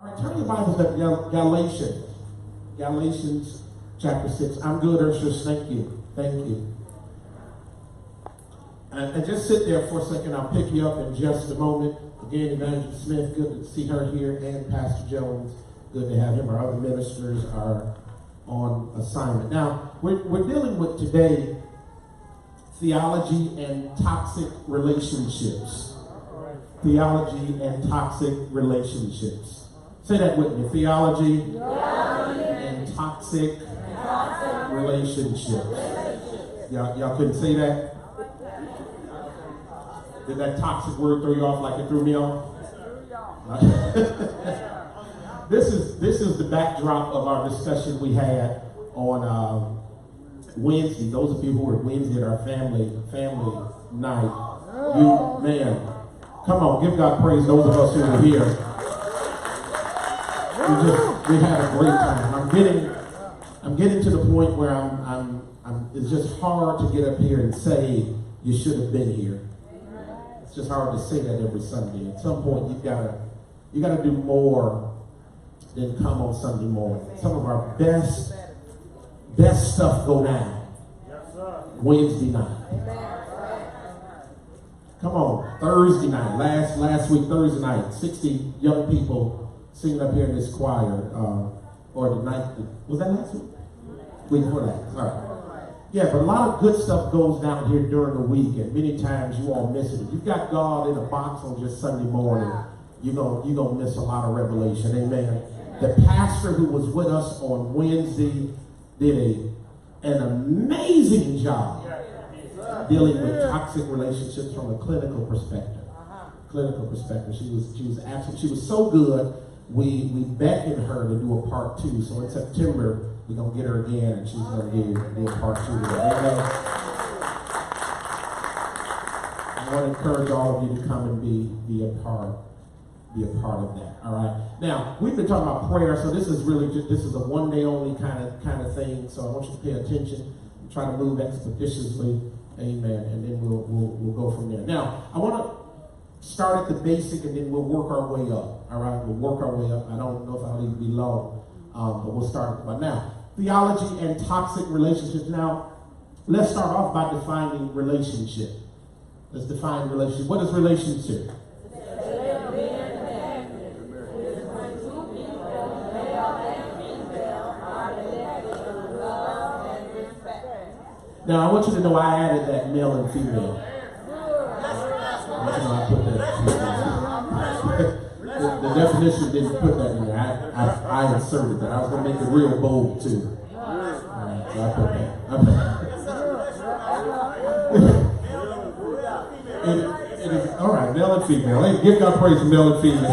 Turn your Bibles to Galatians. Galatians chapter 6. I'm good, Urshus. Thank you. Thank you. And just sit there for a second. I'll pick you up in just a moment. Again, Evangelist Smith, good to see her here, and Pastor Jones, good to have him. Our other ministers are on assignment. Now, we're dealing with today theology and toxic relationships. Theology and toxic relationships. Say that with me. Theology and toxic relationships. Y'all couldn't say that? Did that toxic word throw you off like it threw me off? This is the backdrop of our discussion we had on Wednesday. Those of you who were Wednesday at our family night, come on, give God praise. Those of us who were here, we had a great time. I'm getting to the point where it's just hard to get up here and say you should have been here. It's just hard to say that every Sunday. At some point, you gotta do more than come on Sunday morning. Some of our best stuff go down Wednesday night. Come on, Thursday night. Last week, Thursday night, 60 young people singing up here in this choir. Or the night, was that last week? Week before that. All right. Yeah, but a lot of good stuff goes down here during the week, and many times you all miss it. If you've got God in a box on just Sunday morning, you're gonna miss a lot of revelation. Amen. The pastor who was with us on Wednesday did an amazing job dealing with toxic relationships from a clinical perspective. She was so good. We beckoned her to do a part 2. So in September, we're going to get her again, and she's going to do a part 2 today. I want to encourage all of you to come and be a part of that. All right. Now, we've been talking about prayer, so this is a one day only kind of thing. So I want you to pay attention and try to move expeditiously. Amen. And then we'll go from there. Now, I want to start at the basic, and then we'll work our way up. All right, we'll work our way up. I don't know if I'll even be long, but we'll start by now. Theology and toxic relationships. Now, let's start off by defining relationship. Let's define relationship. What is relationship? Now, I want you to know I added that male and female. I put that. The definition didn't put that in there. I inserted that. I was going to make it real bold too. So I put that. It is all right. Male and female. Hey, give God praise for male and female.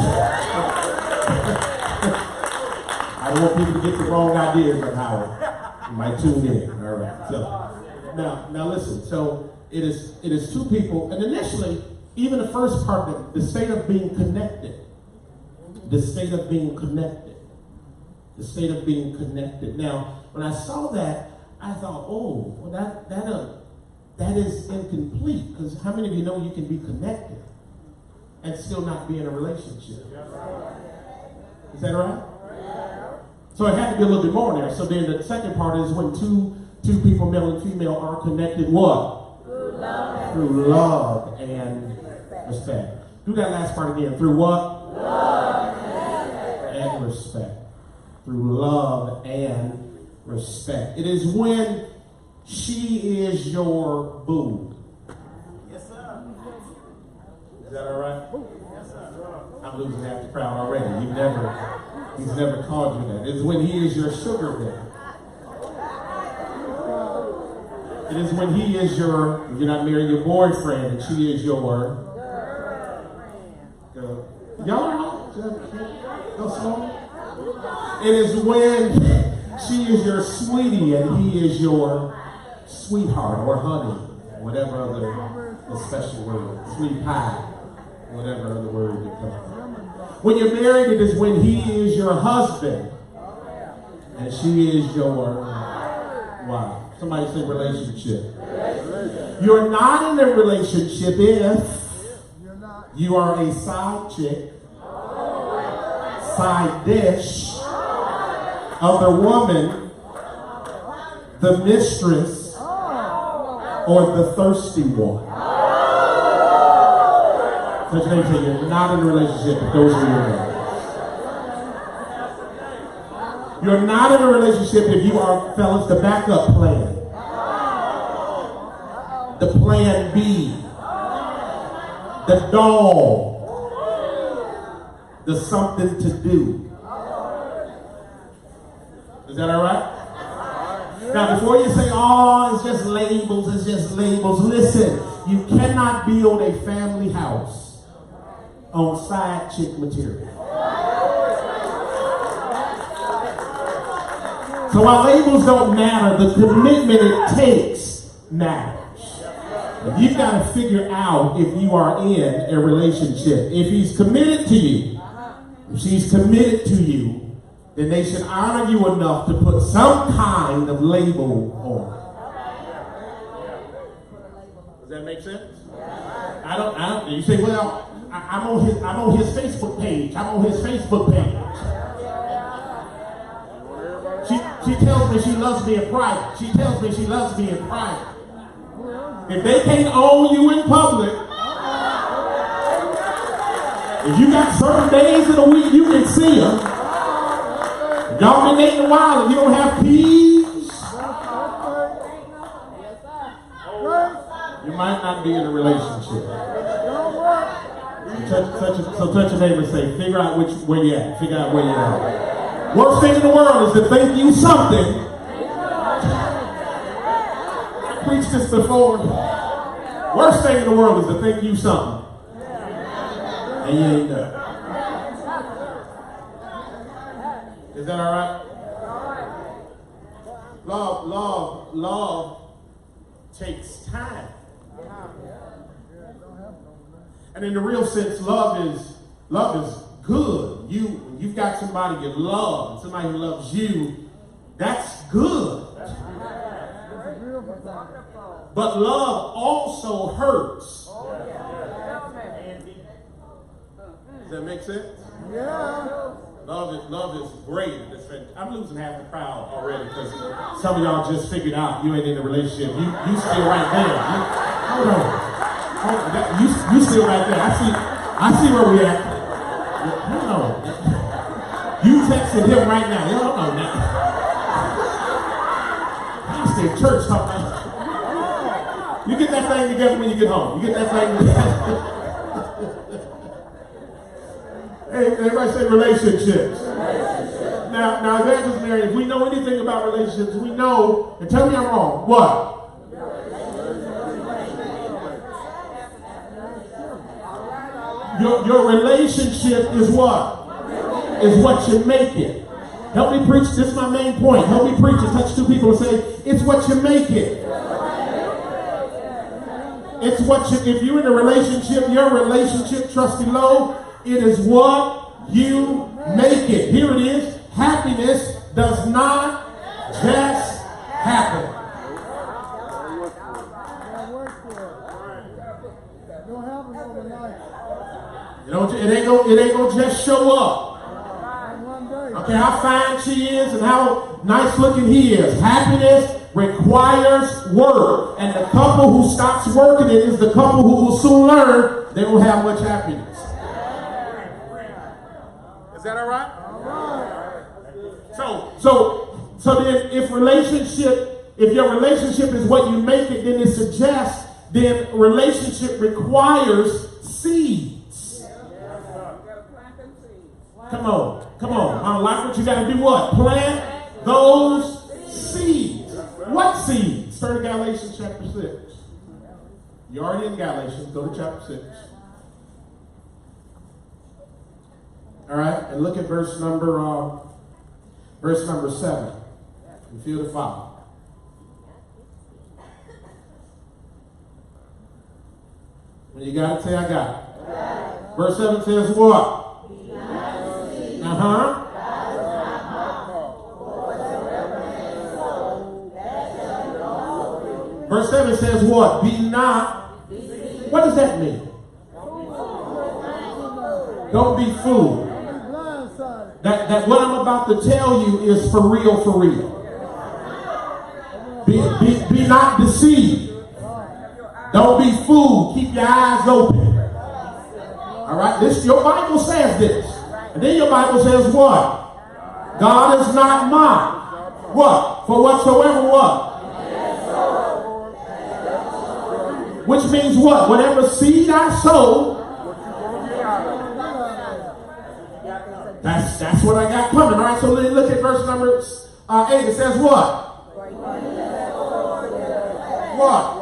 I don't want people to get the wrong ideas on how you might tune in. All right. So now listen. So it is two people, and initially, even the first part, the state of being connected. The state of being connected. The state of being connected. Now, when I saw that, I thought, oh, well, that is incomplete. Because how many of you know you can be connected and still not be in a relationship? Is that right? So it had to be a little bit more there. So then the second part is when two people, male and female, are connected, what? Through love and respect. Do that last part again. Through what? Love and respect. Through love and respect. It is when she is your boo. Yes, sir. Is that all right? Yes, sir. I'm losing half the crowd already. He's never called you that. It is when he is your sugar daddy. It is when he is you're not married, your boyfriend, and she is your girlfriend. Y'all are go slow. It is when she is your sweetie and he is your sweetheart or honey, whatever other special word, sweet pie, whatever other word it comes. When you're married, it is when he is your husband and she is your wife. Somebody say relationship. You're not in a relationship if you are a side chick, side dish of the woman, the mistress, or the thirsty one. Touch your neighbor and say, you're not in a relationship if those are your names. You're not in a relationship if you are, fellas, the backup plan. The plan B. The dog. The something to do. Is that all right? Now, before you say, oh, it's just labels, it's just labels. Listen, you cannot build a family house on side chick material. So while labels don't matter, the commitment it takes matters. You've got to figure out if you are in a relationship. If he's committed to you, if she's committed to you, then they should honor you enough to put some kind of label on. Does that make sense? I don't. You say, well, I'm on his Facebook page. I'm on his Facebook page. She tells me she loves me in private. She tells me she loves me in private. If they can't own you in public, if you got certain days of the week you can see them, y'all been dating a while and you don't have keys, you might not be in a relationship. So touch your neighbor and say, figure out where you at. Figure out where you're at. Worst thing in the world is to think you something. I preached this before. Worst thing in the world is to think you something. And you ain't done. Is that all right? Love takes time. And in the real sense, love is good. You've got somebody you love, somebody who loves you. That's good. But love also hurts. Does that make sense? Yeah. Love is great. I'm losing half the crowd already because some of y'all just figured out you ain't in a relationship. You still right there. Hold on. You still right there. I see where we at. Hold on. You texted him right now. You don't know that. Pastor in church talking. You get that thing together when you get home. You get that thing together. Hey, everybody say relationships. Now, Evangelist Mary, if we know anything about relationships, we know, and tell me I'm wrong, what? Your relationship is what? Is what you make it. Help me preach. This is my main point. Help me preach and touch two people and say, it's what you make it. It's what you, if you're in a relationship, your relationship, Trusty Lowe, it is what you make it. Here it is. Happiness does not just happen. It ain't gonna just show up. Okay, how fine she is and how nice looking he is. Happiness requires work. And the couple who stops working it is the couple who will soon learn they don't have much happiness. Is that all right? So then if your relationship is what you make it, then it suggests then relationship requires seeds. Come on. I don't like what you got to do. What? Plant those seeds. What seeds? Turn to Galatians chapter 6. You're already in Galatians. Go to chapter 6. All right, and look at verse number 7. And feel the fire. When you got it, say I got it. Verse 7 says what? Verse 7 says what? Be not. What does that mean? Don't be fooled. that what I'm about to tell you is for real, for real. Be not deceived. Don't be fooled. Keep your eyes open. All right, your Bible says this. And then your Bible says what? God is not mocked. What? For whatsoever what? Which means what? Whatever seed I sow, that's what I got coming. All right, so look at verse number 8. It says what? What?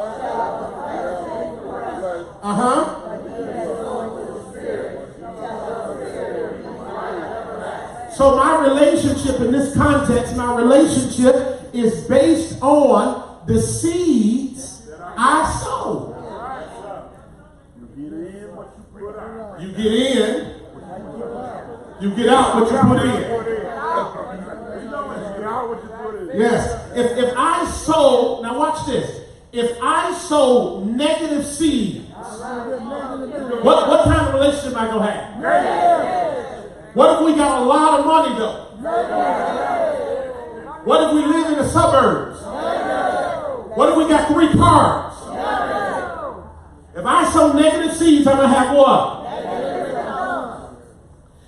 So my relationship in this context, my relationship is based on the seeds I sow. You get in, you get out what you put in. Yes. If I sow, now watch this. If I sow negative seeds, what kind of relationship am I going to have? What if we got a lot of money though? What if we live in the suburbs? What if we got 3 cars? If I sow negative seeds, I'm going to have what?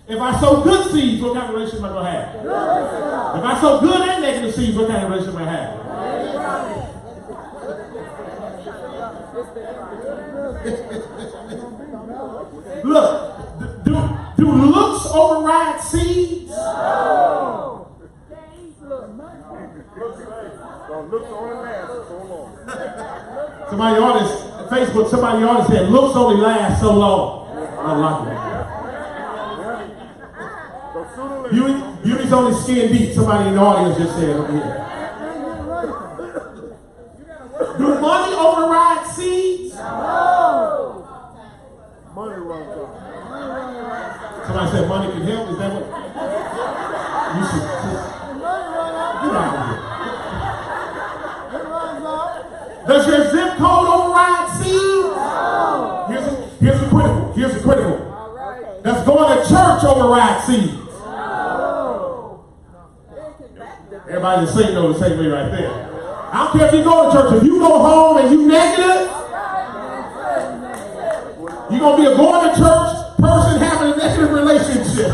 If I sow good seeds, what kind of relationship am I going to have? If I sow good and negative seeds, what kind of relationship am I going to have? Look, do looks override seeds? No. Looks only last so long. Somebody on this Facebook, somebody on this said looks only last so long. I like it. Beauty's only skin deep. Somebody in the audience just said over here. Do money override seeds? No. Money runs out. Somebody said money can help. Is that what? You should get out of here. Does your zip code override seeds? No. Here's the critical. Here's the critical. Does going to church override seeds? No. Everybody just say no the same way right there. I don't care if you go to church. If you go home and you negative, you're going to be a going to church person having a negative relationship.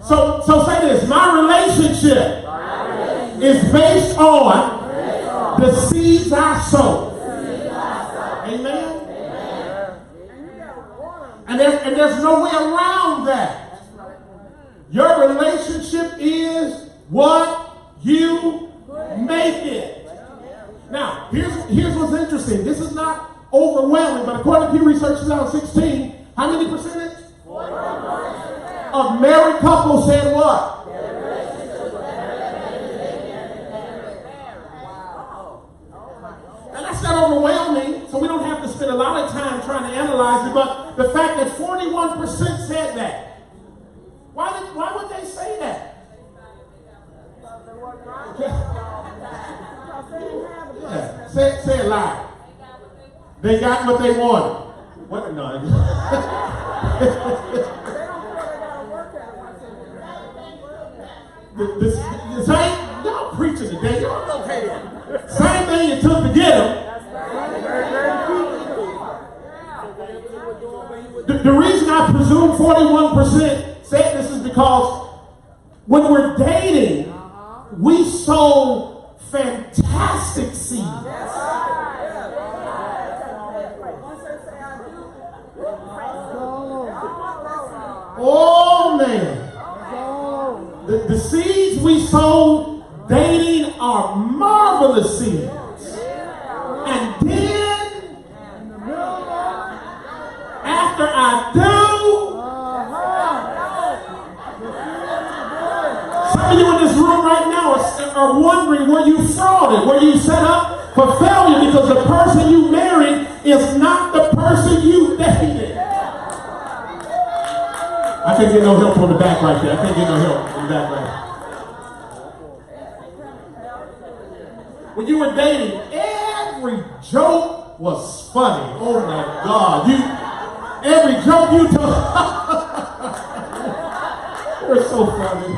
So say this. My relationship is based on the seeds I sow. Amen? And there's no way around that. Your relationship is what you make it. Now, here's what's interesting. This is not overwhelming, but according to Pew Research 2016, how many percentage? 41% of married couples said what? And that's not overwhelming, so we don't have to spend a lot of time trying to analyze it, but the fact that 41% said that. Why would they say that? Yeah. Say it loud. They got what they wanted. What? No. the same, y'all preaching today. Y'all okay. Same thing it took to get them. The reason I presume 41% said this is because when we're dating, we sow fantastic seeds. Oh man. The seeds we sow dating are marvelous seeds. And then after I do, some of you in this room right now are wondering, were you frauded? Were you set up for failure because the person you married is not the person you dated? I can't get no help from the back right there. I can't get no help from the back right there. When you were dating, every joke was funny. Oh my God. Every joke you told. so funny.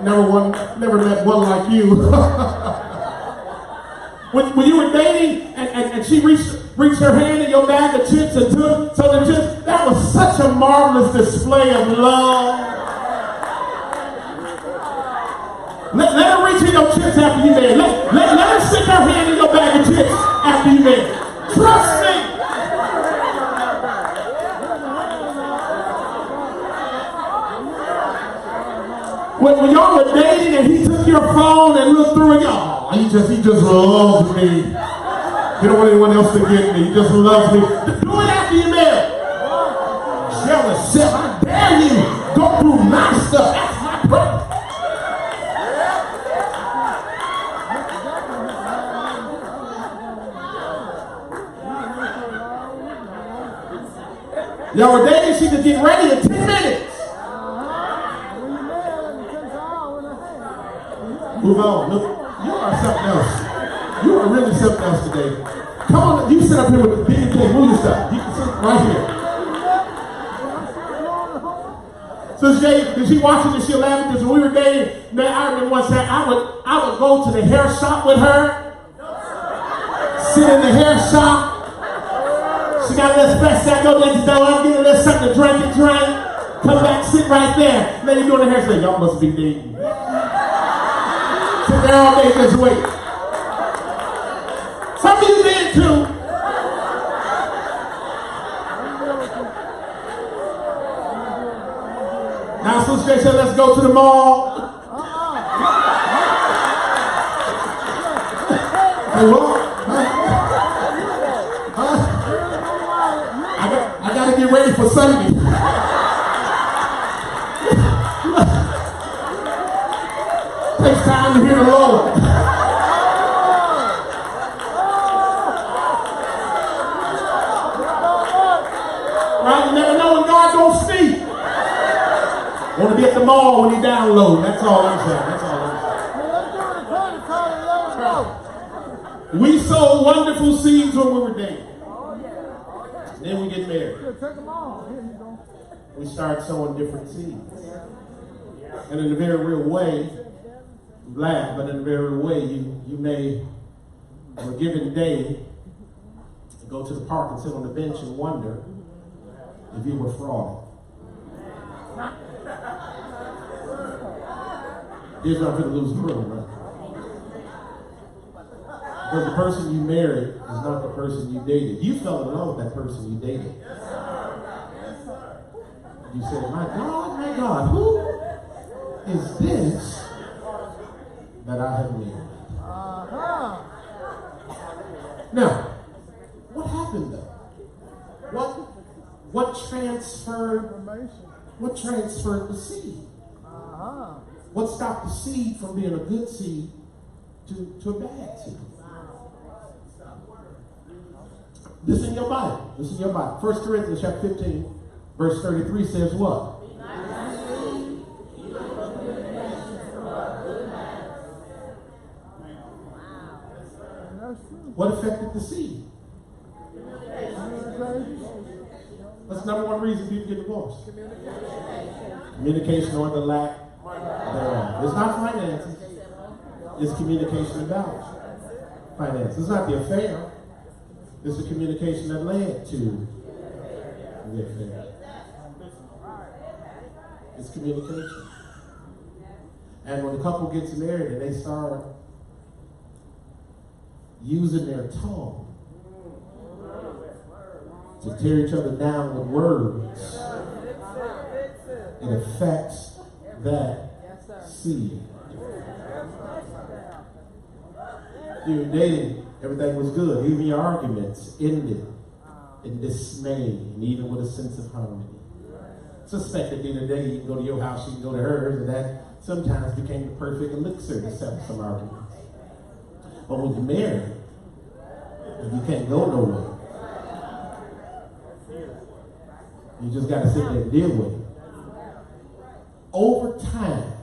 Never met one like you. when you were dating and she reached her hand in your bag of chips and took some of the chips, that was such a marvelous display of love. Let her reach in your chips after you married. Let her stick her hand in your bag of chips after you married. Trust me. When y'all were dating and he took your phone and looked through it, y'all, he just loves me. He don't want anyone else to get me. He just loves me. Do it after you married. Jealous self, I dare you go through my stuff. That's my brother. Y'all were dating, she could get ready in 10 minutes. Move on. Look, you are something else. You are really something else today. Come on, you sit up here with the big thing. Move your stuff. You can sit right here. So did she watch it and she laughed at this? When we were dating, man, I remember once that I would go to the hair shop with her. Sit in the hair shop. She got a little special. I go next door. I'm getting a little something to drink. Come back, sit right there. Lady doing the hair, say, y'all must be dating. Sit there all day, just wait. Some of you did too. Now, Sister Jay said, let's go to the mall. Hey, what? I gotta get ready for Sunday. Takes time to hear the Lord. Right? You never know when God gonna speak. Want to be at the mall when he download. That's all I'm saying. We sowed wonderful seeds when we were dating. Then we get married. We start sowing different seeds. And in a very real way, laugh, but in a very real way, you may, on a given day, go to the park and sit on the bench and wonder if you were fraud. Here's where I'm going to lose the room, right? Because the person you married is not the person you dated. You fell in love with that person you dated. You said, my God, who is this that I have married? Now, what happened though? What transferred the seed? What stopped the seed from being a good seed to a bad seed? This in your Bible. 1 Corinthians chapter 15, verse 33 says what? What affected the seed? What's the number one reason people get divorced? Communication or the lack thereof. It's not finances. It's communication about finance. It's not the affair. It's the communication that led to the affair. It's communication. And when a couple gets married and they start using their tongue to tear each other down with words, it affects that seed. You were dating, everything was good. Even your arguments ended in dismay and even with a sense of harmony. Suspect at the end of the day, you can go to your house, you can go to hers, and that sometimes became the perfect elixir to settle some arguments. But when you're married, you can't go nowhere. You just got to sit there and deal with it. Over time,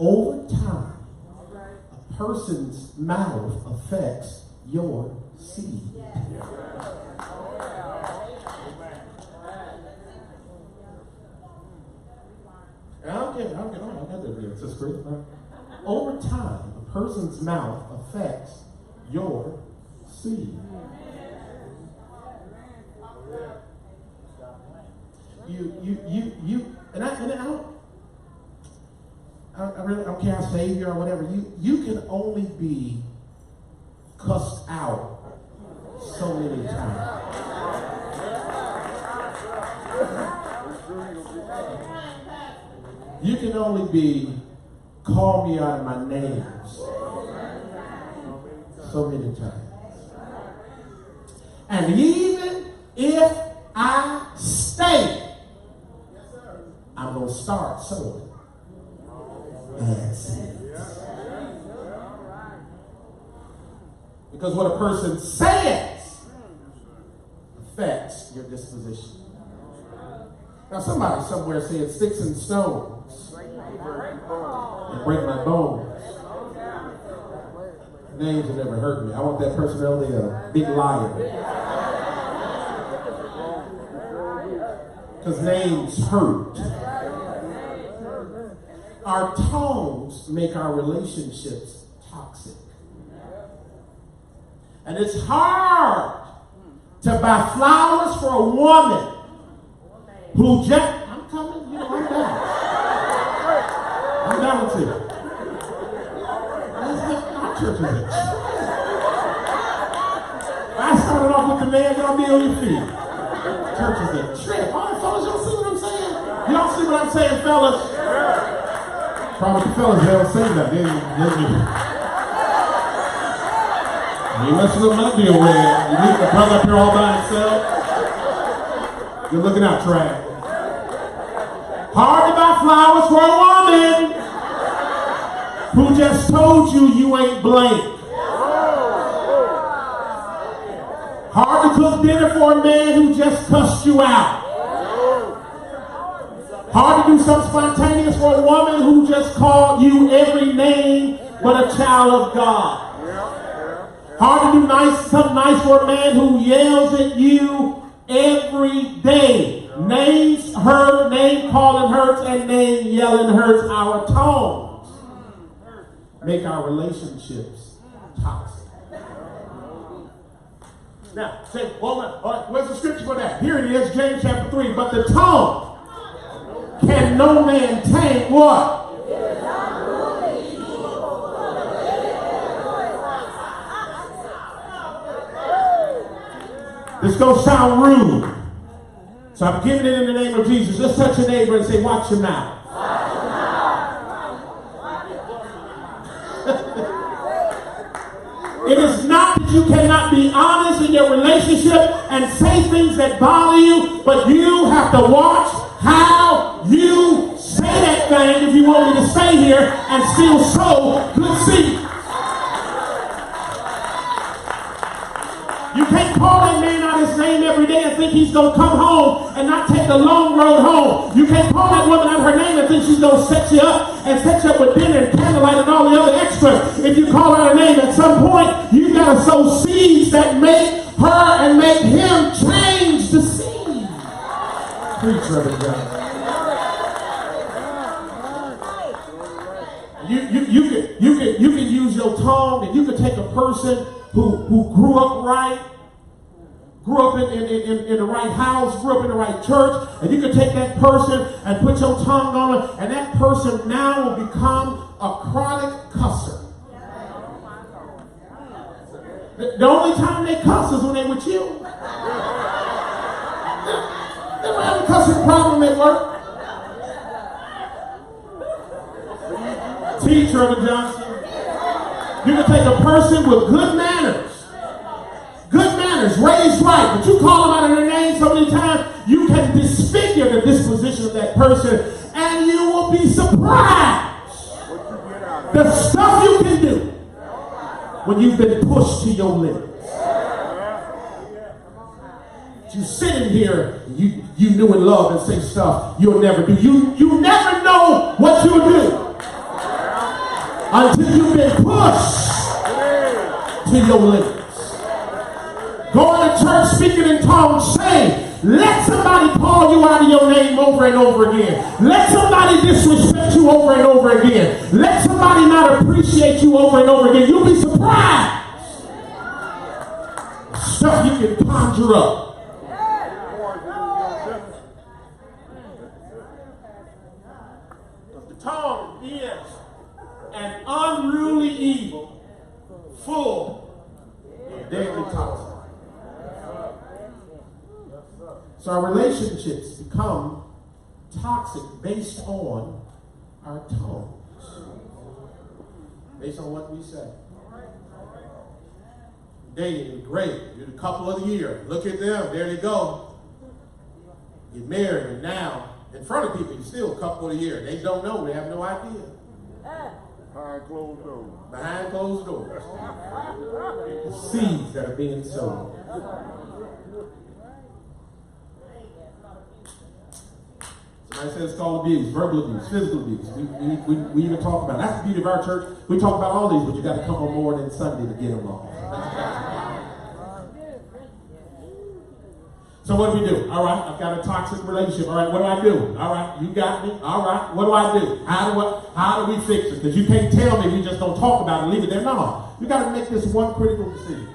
a person's mouth affects your seed. got that again. Sister Chris, right? Over time, a person's mouth affects your seed. And I really don't care how saved you or whatever. You can only be cussed out so many times. You can only be call me out of my names so many times. And even if I stay, I'm going to start sowing bad seeds. Because what a person says affects your disposition. Now somebody somewhere said sticks and stones and break my bones. Names have never hurt me. I want that person to be a big liar. Because names hurt. Our tones make our relationships toxic. And it's hard to buy flowers for a woman who just, I'm coming, you know, I'm down. I'm down with you. Our church is it. I started off with the man, y'all be on your feet. Church is a trip. All right, fellas, y'all see what I'm saying? Y'all see what I'm saying, fellas? Probably the fellas, they don't say that. You messing with my deal, man. You leave the brother up here all by himself. You're looking out, trash. Hard to buy flowers for a woman who just told you ain't blank. Hard to cook dinner for a man who just cussed you out. Hard to do something spontaneous for a woman who just called you every name but a child of God. Hard to do something nice for a man who yells at you every day. Names hurt, name calling hurts, and name yelling hurts. Our tones make our relationships toxic. Now, say, all right, where's the scripture for that? Here it is, James chapter 3. But the tongue can no man tame what? This is going to sound rude. So I'm giving it in the name of Jesus. Let's touch your neighbor and say, watch your mouth. It is not that you cannot be honest in your relationship and say things that bother you, but you have to watch how you say that thing if you want me to stay here and still sow good seed. You can't call that man out his name every day and think he's going to come home and not take the long road home. You can't call that woman out her name and think she's going to set you up and set you up with dinner and candlelight and all the other extras. If you call her name at some point, you've got to sow seeds that make her and make him change the seed. Preach, Reverend John. You can use your tongue, and you can take a person who grew up right, grew up in the right house, grew up in the right church, and you can take that person and put your tongue on her, and that person now will become a chronic cusser. The only time they cuss is when they're with you. They don't have a cussing problem at work. Teacher of Johnson. You can take a person with good manners, raised right, but you call them out of their name so many times, you can disfigure the disposition of that person, and you will be surprised the stuff you can do when you've been pushed to your limits. You sit in here, you knew and love and say stuff you'll never do. You never know what you'll do until you've been pushed to your limits. Going to church, speaking in tongues, saying Let somebody call you out of your name over and over again. Let somebody disrespect you over and over again. Let somebody not appreciate you over and over again. You'll be surprised. Stuff you can conjure up. The tongue is an unruly evil, full of deadly toxins. So our relationships become toxic based on our tongues, based on what we say. Dating, great. You're the couple of the year. Look at them. There they go. Get married, and now in front of people, you're still a couple of the year. They don't know. They have no idea. Behind closed doors. Behind closed doors. The seeds that are being sown. Somebody says it's called abuse, verbal abuse, physical abuse. We even talk about it. That's the beauty of our church. We talk about all these, but you got to come on more than Sunday to get them all. So what do we do? All right, I've got a toxic relationship. All right, what do I do? All right, you got me. All right, what do I do? How do we fix it? Because you can't tell me we just don't talk about it and leave it there. No, you got to make this one critical decision.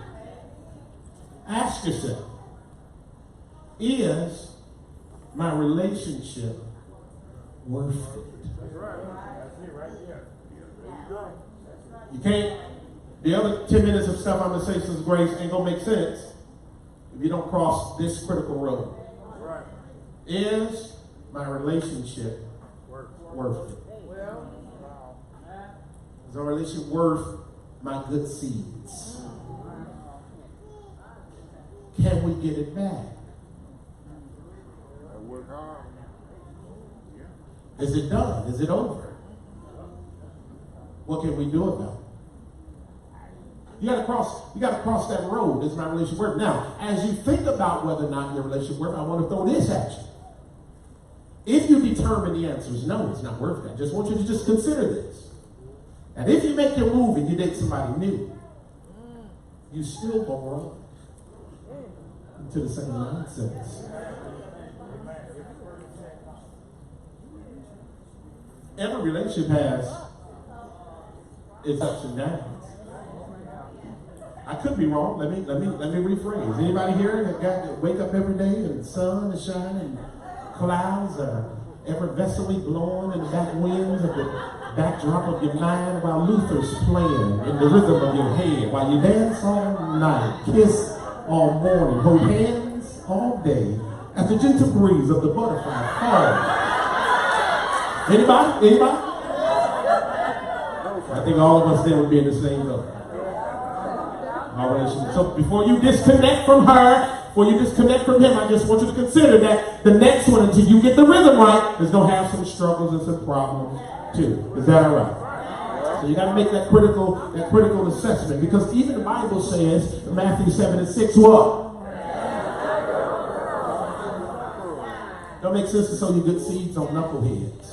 Ask yourself, is my relationship worth it? You can't. The other 10 minutes of stuff I'm going to say, Sister Grace, ain't going to make sense if you don't cross this critical road. Is my relationship worth it? Is our relationship worth my good seeds? Can we get it back? Is it done? Is it over? What can we do about it? You got to cross that road. Is my relationship worth? Now, as you think about whether or not your relationship worth, I want to throw this at you. If you determine the answer is no, it's not worth it, I just want you to just consider this. And if you make your move and you date somebody new, you still go wrong into the same nonsense. Every relationship has its ups and downs. I could be wrong. Let me rephrase. Anybody here that wake up every day and the sun is shining, clouds are effervescently blowing in the back winds of the backdrop of your mind while Luther's playing in the rhythm of your head, while you dance all night, kiss all morning, hold hands all day as the gentle breeze of the butterfly falls. Anybody? I think all of us there would be in the same boat. So before you disconnect from her, before you disconnect from him, I just want you to consider that the next one, until you get the rhythm right, is going to have some struggles and some problems too. Is that all right? So you got to make that critical assessment, because even the Bible says in Matthew 7:6, what? Don't make sense to sow your good seeds on knuckleheads.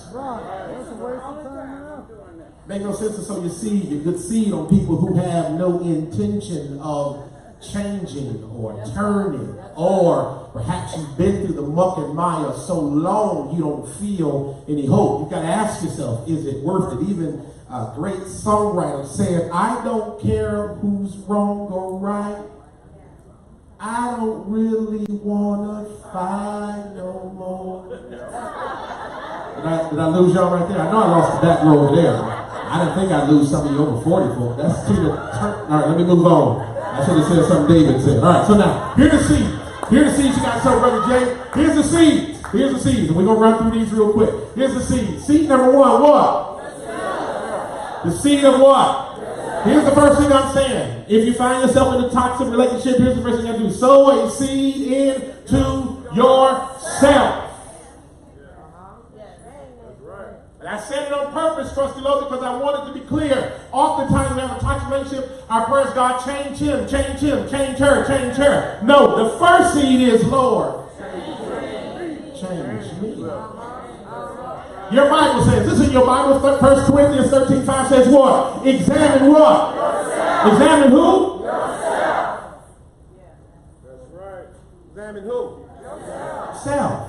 Make no sense to sow your good seed on people who have no intention of changing or turning, or perhaps you've been through the muck and mire so long you don't feel any hope. You've got to ask yourself, is it worth it? Even a great songwriter said, I don't care who's wrong or right. I don't really want to fight no more. Did I lose y'all right there? I know I lost the back row over there. I didn't think I'd lose some of you over 40 folk. That's too much. All right, let me move on. I should have said something David said. All right, so now, here's the seeds. Here's the seeds you got to sow, Brother Jay. Here's the seeds. Here's the seeds. And we're going to run through these real quick. Here's the seeds. Seed number one, what? The seed of what? Here's the first thing I'm saying. If you find yourself in a toxic relationship, here's the first thing you got to do. Sow a seed into yourself. And I said it on purpose, trusty Lord, because I wanted to be clear. Oftentimes we have a toxic relationship. Our prayers, God, change him, change her, change her. No, the first seed is, Lord, change me. Your Bible says, this is your Bible, 1 Corinthians 13:5 says what? Examine what? Yourself. Examine who? Yourself. That's right. Examine who? Yourself. self.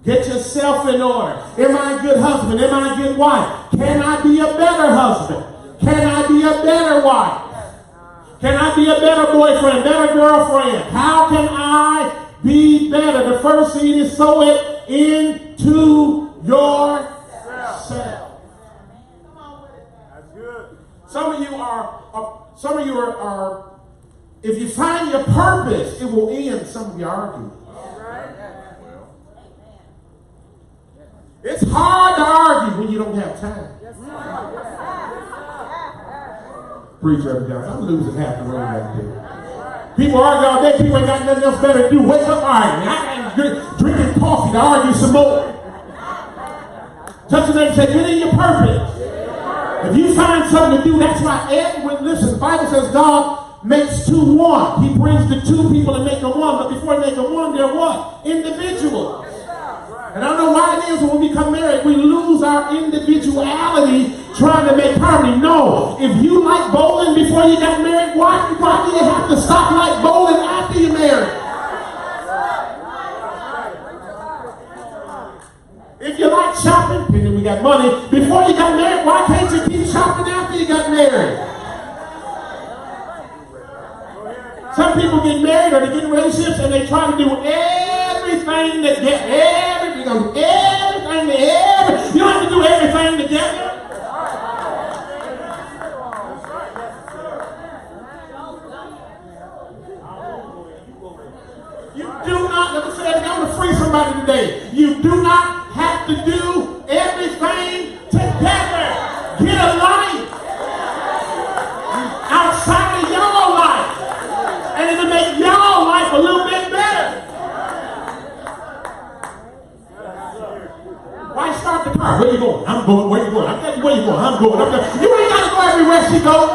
Get yourself in order. Am I a good husband? Am I a good wife? Can I be a better husband? Can I be a better wife? Can I be a better boyfriend, better girlfriend? How can I be better? The first seed is sow it into yourself. That's good. Some of you are, if you find your purpose, it will end some of your arguments. It's hard to argue when you don't have time. Preacher, I'm losing half the room right there. People argue all day. People ain't got nothing else better to do. Wake up arguing. I ain't drinking coffee to argue some more. Touch your neighbor and say, get in your purpose. If you find something to do, that's why listen, the Bible says God makes two one. He brings the two people and make them one. But before they make them one, they're what? Individuals. And I don't know why it is when we become married, we lose our individuality trying to make harmony. No. If you like bowling before you got married, why do you have to stop like bowling after you're married? If you like shopping, and then we got money, before you got married, why can't you keep shopping after you got married? Some people get married or they get in relationships and they try to do everything to get everything. You don't have to do everything together. You do not, let me say that again, I'm going to free somebody today. You do not have to do everything together. Get a life outside of your life. And it'll make your life a little bit better. Why start the car? Where you going? I'm going. Where you going? I'm telling you where you going. I'm going. You ain't got to go everywhere she goes.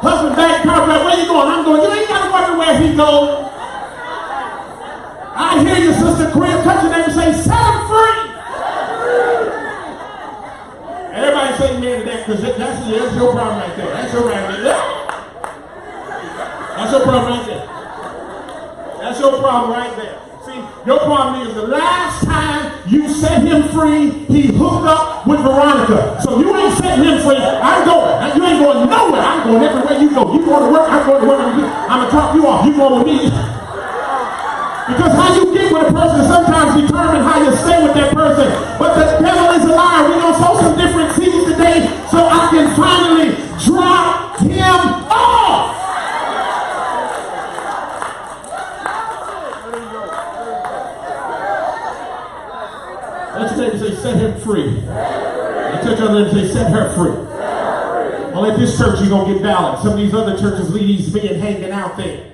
Husband back car back. Where you going? I'm going. You ain't got to go everywhere he goes. I hear you, Sister Korea. Touch your name and say, set him free. Everybody say amen to that because that's your problem right there. That's your right there. That's your problem right there. That's your problem right there. See, your problem is the last time you set him free, he hooked up with Veronica. So you ain't setting him free. I'm going. Now, you ain't going nowhere. I'm going everywhere you go. You going to work, I'm going to work with you. I'm going to drop you off. You going with me. Because how you get with a person sometimes determine how you stay with that person. But the devil is a liar. We're going to sow some different seeds today so I can finally drop him off. Let your neighbor say, set him free. Let your other neighbor say, set her free. Well, at this church, you're going to get balance. Some of these other churches leave these men hanging out there.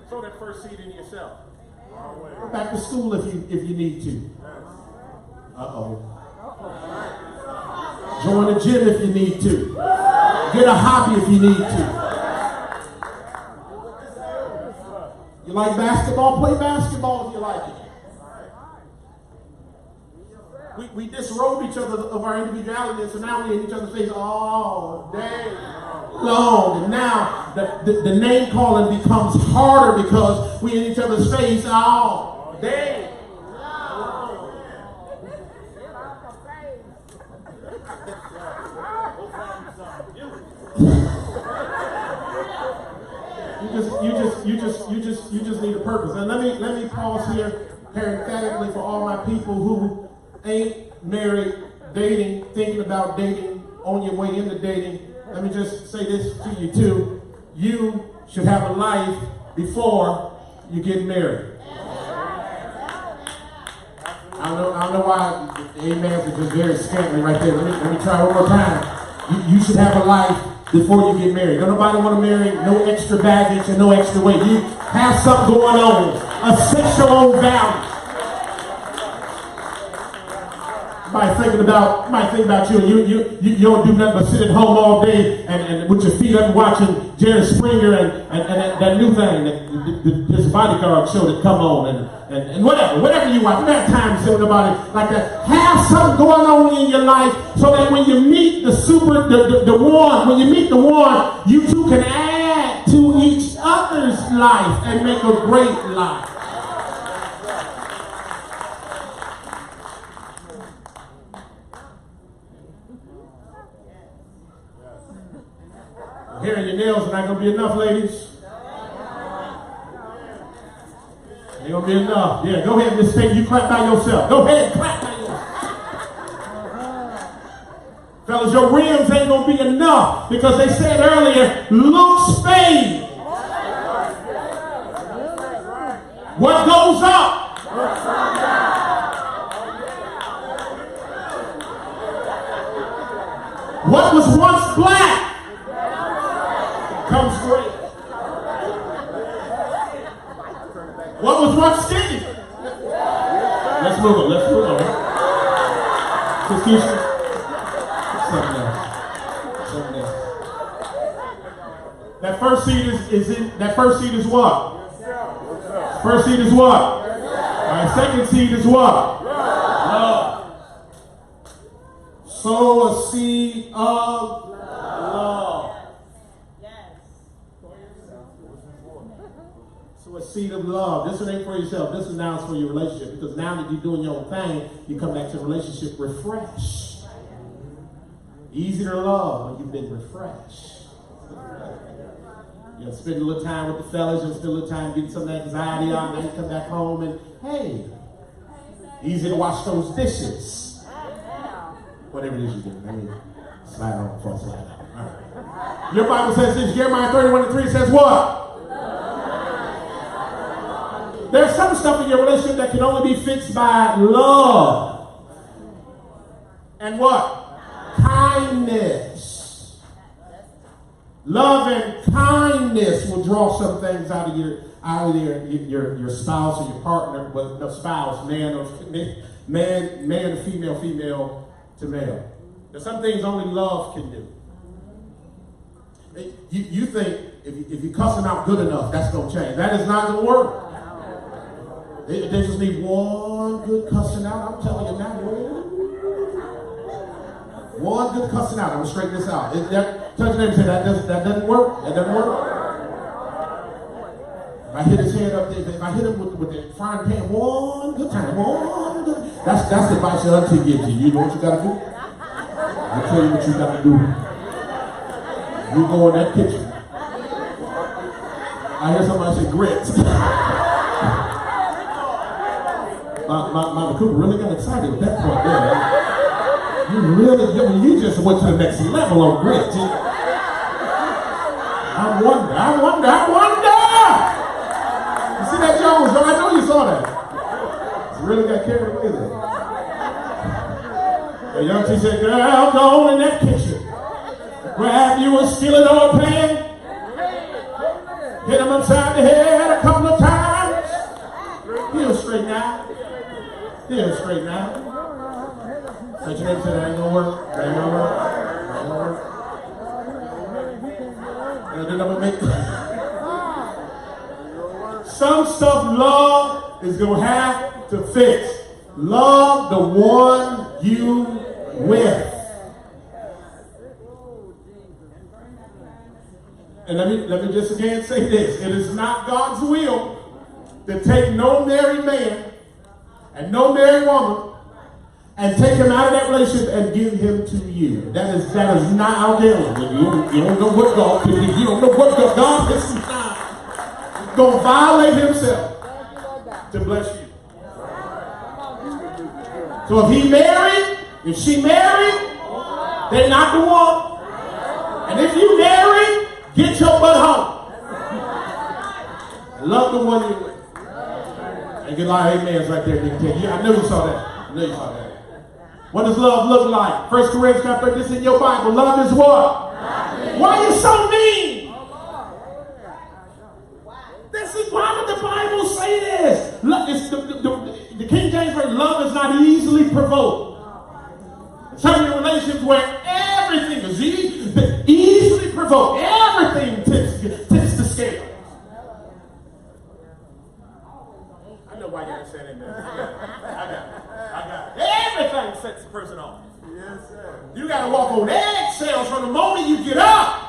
Throw that first seed in yourself. Go back to school if you need to. Join the gym if you need to. Get a hobby if you need to. You like basketball? Play basketball if you like it. We disrobe each other of our individuality, and so now we're in each other's face all day long. And now the name calling becomes harder because we're in each other's face all day. You just need a purpose. And let me pause here parenthetically for all my people who ain't married, dating, thinking about dating, on your way into dating. Let me just say this to you too. You should have a life before you get married. I don't know why amens are just very scantily right there. Let me try one more time. You should have a life before you get married. Don't nobody want to marry no extra baggage and no extra weight. You have something going on, a sexual value. Might think about you, and you don't do nothing but sit at home all day and with your feet up watching Jerry Springer and that new thing, this bodyguard show that come on and whatever you want. You don't have time to sit with nobody like that. Have something going on in your life so that when you meet the one, when you meet the one, you two can add to life and make a great life. Hair and your nails are not going to be enough, ladies. Ain't going to be enough. Yeah, go ahead and just take, you clap by yourself. Go ahead and clap by yourself. Fellas, your rims ain't going to be enough because they said earlier, looks fade. What goes up? What was once black comes straight. What was once skinny? Let's move on. Let's move on. Something else. Something else. That first seed is in. That first seed is what? First seed is what? All right. Second seed is what? Love. Sow a seed of love. So a seed of love. This one ain't for yourself. This is now is for your relationship. Because now that you're doing your own thing, you come back to the relationship refreshed. Easy to love when you've been refreshed. You spend a little time with the fellas, you spend a little time getting some anxiety out, and then you come back home and, hey, easy to wash those dishes. Whatever it is you do. I mean, slide on before I slide out. All right. Your Bible says this, Jeremiah 31:3 says what? There's some stuff in your relationship that can only be fixed by love. And what? Kindness. Love and kindness will draw some things out of your spouse or your partner, but the spouse, man or female to male. There's some things only love can do. You think if you cuss them out good enough, that's going to change. That is not going to work. They just need one good cussing out. I'm telling you now. One good cussing out. I'm going to straighten this out. Touch your name and say, that doesn't work. That doesn't work. If I hit his head up there, if I hit him with the frying pan one good time, that's the advice your auntie gives you. You know what you got to do? I'll tell you what you got to do. You go in that kitchen. I hear somebody say grits. Mama Cooper really got excited at that point there. You just went to the next level on grits. I wonder. You see that, Jones? I know you saw that. You really got carried away there. The young T said, girl, go in that kitchen. Grab you a skillet or a pan. Hit him upside the head a couple of times. He'll straighten out. He'll straighten out. But you never said that ain't gonna work. That ain't gonna work. That ain't gonna work. And then I'm gonna make some stuff love is gonna have to fix. Love the one you with. And let me just again say this. It is not God's will to take no married man and no married woman and take him out of that relationship and give him to you. That is not our deal. You don't know what God can do. You don't know what God is not going to violate himself to bless you. So if he married, if she married, they're not the one. And if you married, get your butt home. Love the one you're with. And get a lot of amens right there. I know you saw that. What does love look like? 1 Corinthians chapter 13, this in your Bible. Love is what? Why are you so mean? This is why would the Bible say this? The King James version, love is not easily provoked. Some of relationships where everything is easily provoked. Everything tips the scale. I know why you ain't saying that. I got it. Everything sets the person off. Yes, sir. You got to walk on eggshells from the moment you get up.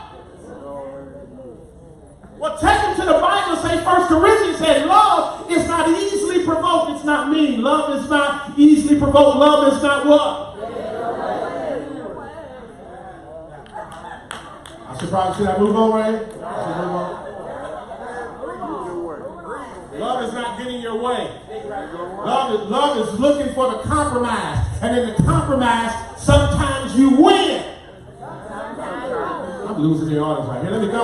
Well, take them to the Bible. Say 1 Corinthians said love is not easily provoked. It's not mean. Love is not easily provoked. Love is not what? I should probably, should I move on, right? I should move on. Love is not getting your way. Love is looking for the compromise. And in the compromise, sometimes you win. I'm losing the audience right here. Let me go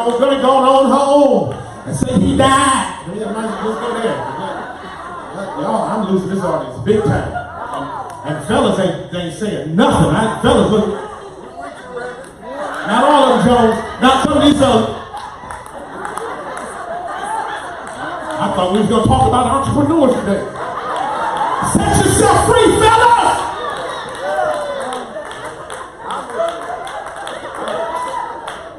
on home and say he died. Let's go there. Y'all, I'm losing this audience big time. And fellas ain't saying nothing. Fellas look. Not all of them, Jones. Not some of these others. I thought we was going to talk about entrepreneurs today. Set yourself free, fellas!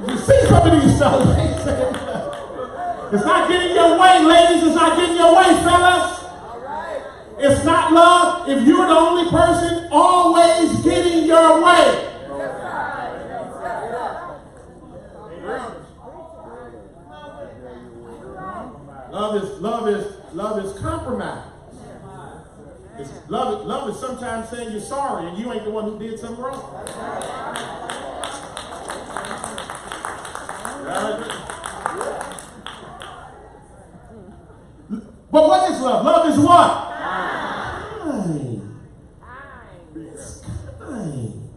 You see some of these fellas ain't saying nothing. It's not getting your way, ladies. It's not getting your way, fellas. It's not love if you're the only person always getting your way. Love is compromise. Love is sometimes saying you're sorry and you ain't the one who did something wrong. But what is love? Love is what? Kind. It's kind.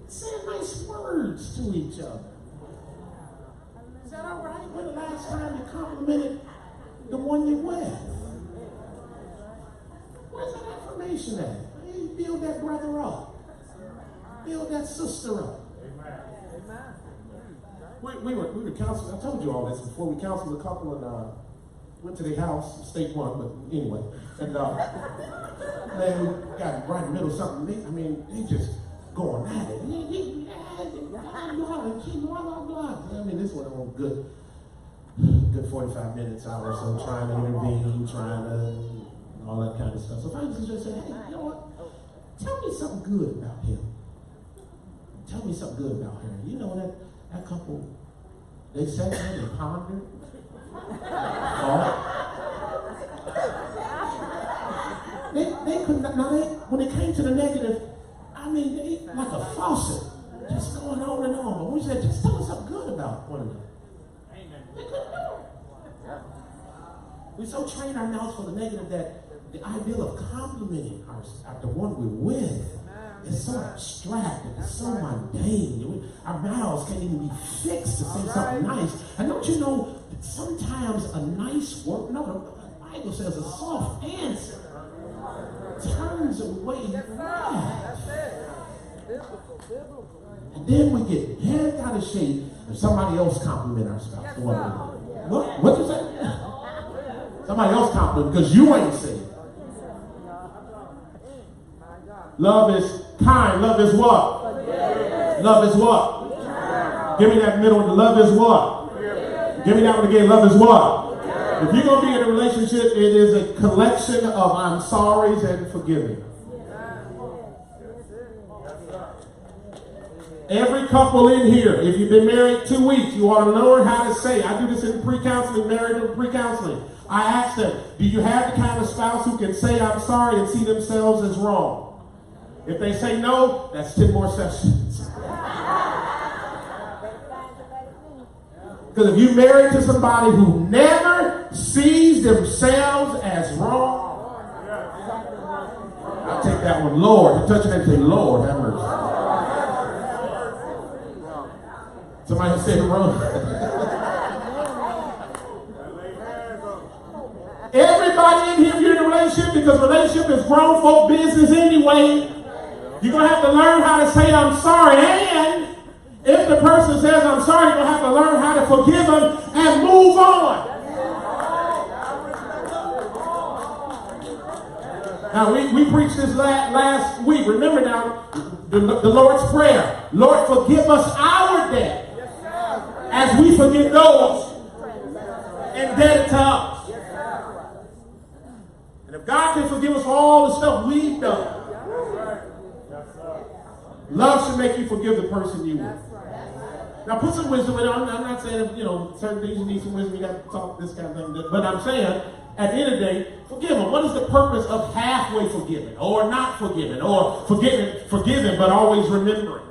Saying nice words to each other. Is that all right? When the last time you complimented the one you're with? Where's that affirmation at? You build that brother up. Build that sister up. We were counseling. I told you all this before. We counseled a couple and went to their house, state one, but anyway. And man, we got right in the middle of something. They just going at it. I mean, this went on good 45 minutes, hour or so, trying to intervene, trying to, all that kind of stuff. So finally just said, hey, you know what? Tell me something good about him. Tell me something good about her. You know that couple, they sat there and pondered. They could not, when it came to the negative, they like a faucet, just going on and on. But we said, just tell us something good about one another. They couldn't do it. We so train our mouths for the negative that the ideal of complimenting the one we're with is so abstract, it's so mundane. Our mouths can't even be fixed to say something nice. And don't you know that sometimes a nice word, no, the Bible says a soft answer turns away wrath. And then we get bent out of shape if somebody else compliment our spouse. What you say? Somebody else compliment because you ain't saying. Love is kind. Love is what? Love is what? Give me that middle one. Love is what? Give me that one again. Love is what? If you're going to be in a relationship, it is a collection of I'm sorry's and forgiving. Every couple in here, if you've been married 2 weeks, you ought to learn how to say, I do this in pre-counseling, married in pre-counseling. I ask them, do you have the kind of spouse who can say I'm sorry and see themselves as wrong? If they say no, that's 10 more sessions. Because if you're married to somebody who never sees themselves as wrong, I'll take that one. Lord, touch it and say, Lord, have mercy. Somebody said wrong. Everybody in here, you're in a relationship because relationship is grown folk business anyway. You're going to have to learn how to say I'm sorry. And if the person says I'm sorry, you're going to have to learn how to forgive them and move on. Now, we preached this last week. Remember now, the Lord's Prayer. Lord, forgive us our debt as we forgive those indebted to us. And if God can forgive us for all the stuff we've done, love should make you forgive the person you with. Now put some wisdom in it. I'm not saying, certain things you need some wisdom, you got to talk this kind of thing. But I'm saying, at the end of the day, forgive them. What is the purpose of halfway forgiving or not forgiving or forgiving but always remembering?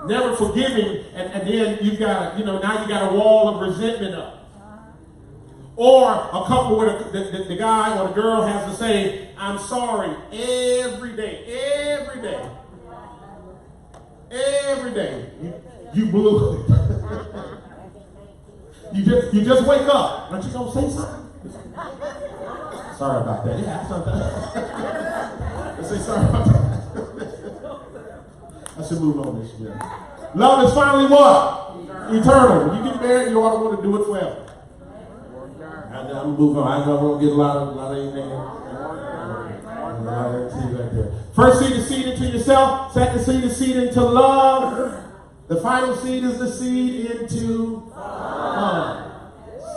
Never forgiving, and then you got, now you got a wall of resentment up. Or a couple where the guy or the girl has to say, I'm sorry every day. Every day. You blew it. you just wake up. Aren't you going to say something? Sorry about that. Yeah, something. Let's say sorry about that. I should move on this year. Love is finally what? Eternal. When you get married, you ought to want to do it forever. I'm gonna move on. I know we're gonna get a lot of amen. A lot of seed right there. First seed is seed into yourself. Second seed is seed into love. The final seed is the seed into fun.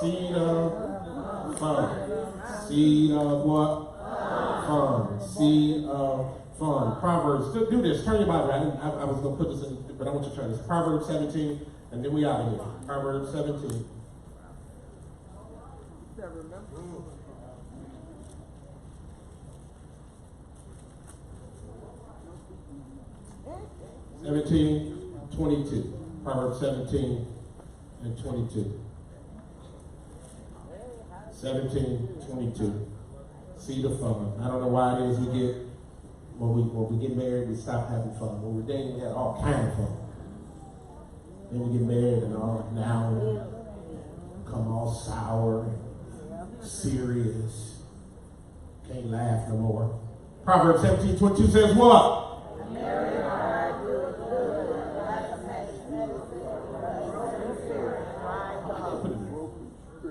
Seed of fun. Seed of what? Fun. Seed of fun. Proverbs. Do this. Turn your Bible. I was gonna put this in, but I want you to turn this. Proverbs 17, and then we out of here. Proverbs 17. 17:22. Proverbs 17 and 22. 17:22. Seed of fun. I don't know why it is when we get married, we stop having fun. When we're dating, we have all kind of fun. Then we get married and now we come all sour, serious. Can't laugh no more. Proverbs 17:22 says what?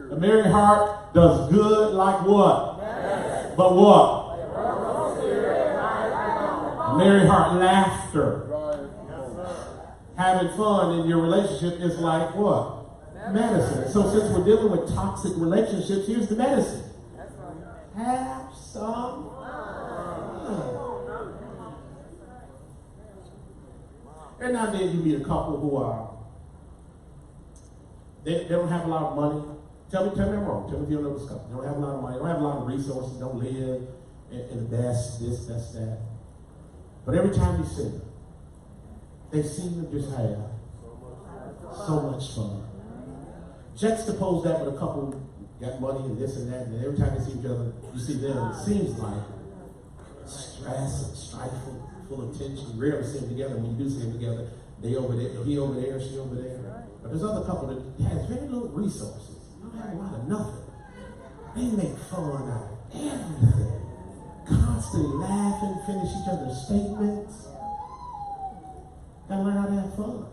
A merry heart does good like what? But what? A merry heart, laughter. Having fun in your relationship is like what? Medicine. So since we're dealing with toxic relationships, here's the medicine. Have some fun. And now then you meet a couple who are, they don't have a lot of money. Tell me I'm wrong. Tell me if you don't know this couple. They don't have a lot of money. They don't have a lot of resources. Don't live in the best, this, that's, that. But every time you see them, they seem to just have so much fun. Juxtapose that with a couple got money and this and that, and every time they see each other, you see them, it seems like stress and strife, full of tension. You rarely see them together. When you do see them together, they over there, he over there, she over there. But there's other couple that has very little resources. They don't have a lot of nothing. They make fun out of everything. Constantly laughing, finish each other's statements. Gotta learn how to have fun.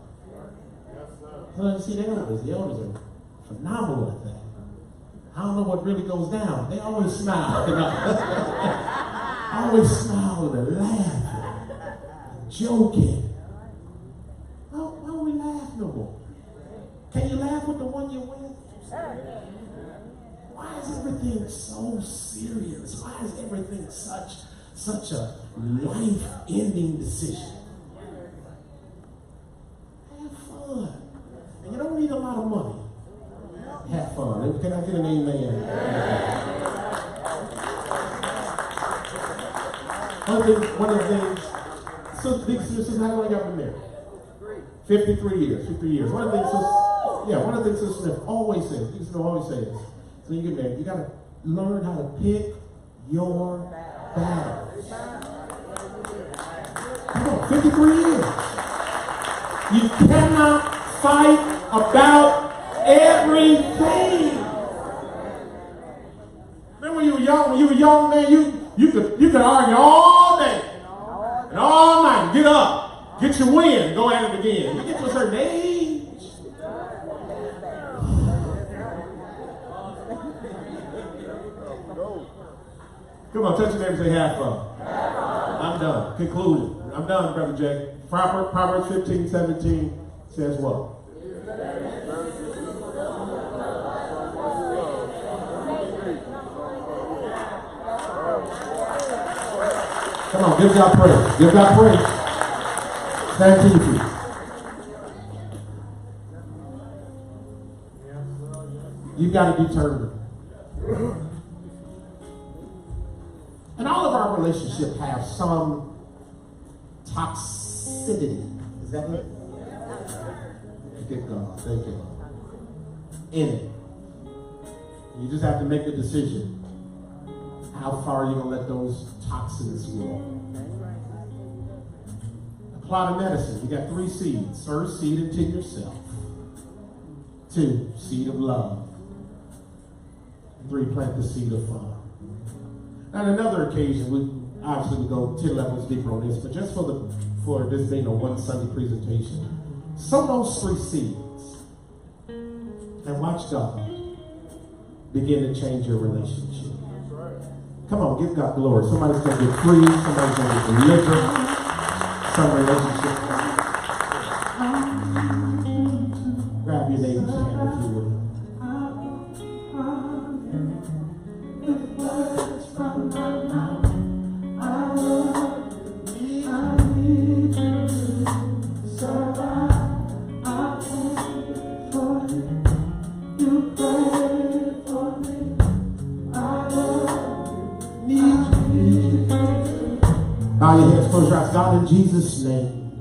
So you see, the elders are phenomenal at that. I don't know what really goes down. They always smile. Always smiling and laughing, joking. Why don't we laugh no more? Can you laugh with the one you're with? Why is everything so serious? Why is everything such a life-ending decision? Have fun. And you don't need a lot of money. Have fun. Can I get an amen? One of the things, so big sisters, how long have you been married? 53 years. 50 years. One of the things Sister Smith always says, Sister Smith always says, so you get married, you gotta learn how to pick your battles. Come on, 53 years. You cannot fight about everything. Remember when you were young, man, you could argue all day and all night. Get up, get your win, go at it again. You get to a certain age. Come on, touch your neighbor and say, have fun. I'm done. Concluded. I'm done, Brother Jay. Proverbs 15:17 says what? Come on, give God praise. Give God praise. Stand to your feet. You've got to determine. And all of our relationships have some toxicity. Is that it? Good God. Thank you. In it. You just have to make the decision. How far are you going to let those toxins grow? Apply the medicine. You got 3 seeds. First, seed into yourself. 2, seed of love. 3, plant the seed of fun. On another occasion, we obviously would go 10 levels deeper on this, but just for this being a one Sunday presentation, sow those 3 seeds and watch God begin to change your relationship. Come on, give God glory. Somebody's going to get free. Somebody's going to get delivered. Some relationship. Grab your neighbor's hand if you will. Bow your heads, close your eyes. God, in Jesus' name,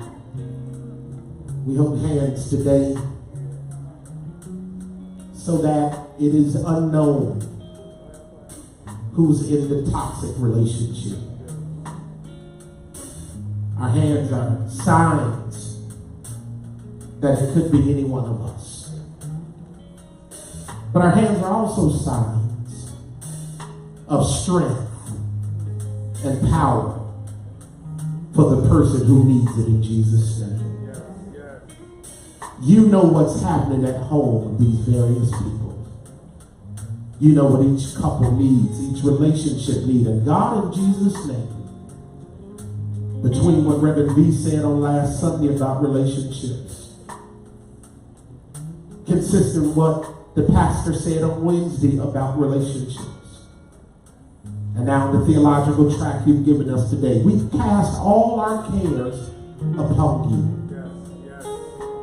we hold hands today so that it is unknown who's in the toxic relationship. Our hands are signs that it could be any one of us. But our hands are also signs of strength and power for the person who needs it in Jesus' name. You know what's happening at home with these various people. You know what each couple needs, each relationship needs. And God, in Jesus' name, between what Reverend B said on last Sunday about relationships, consistent with what the pastor said on Wednesday about relationships, and now the theological track you've given us today, we cast all our cares upon you.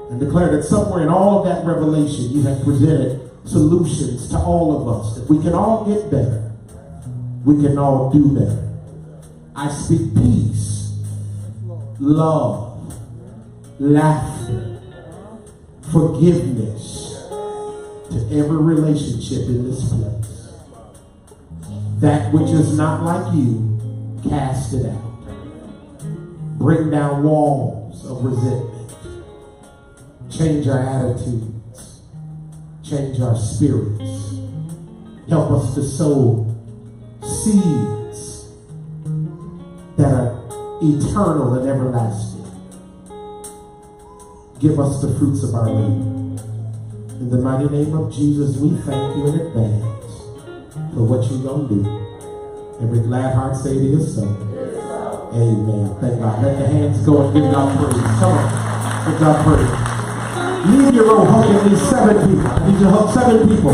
And declare that somewhere in all of that revelation you have presented solutions to all of us, that we can all get better. We can all do better. I speak peace, love, laughter, forgiveness to every relationship in this place. That which is not like you, cast it out. Bring down walls of resentment. Change our attitudes. Change our spirits. Help us to sow seeds that are eternal and everlasting. Give us the fruits of our labor. In the mighty name of Jesus, we thank you in advance for what you're going to do. Every glad heart say it is so. Amen. Thank God. Let the hands go and give God praise. Come on. Give God praise. Leave your room hugging these 7 people. I need you to hug 7 people.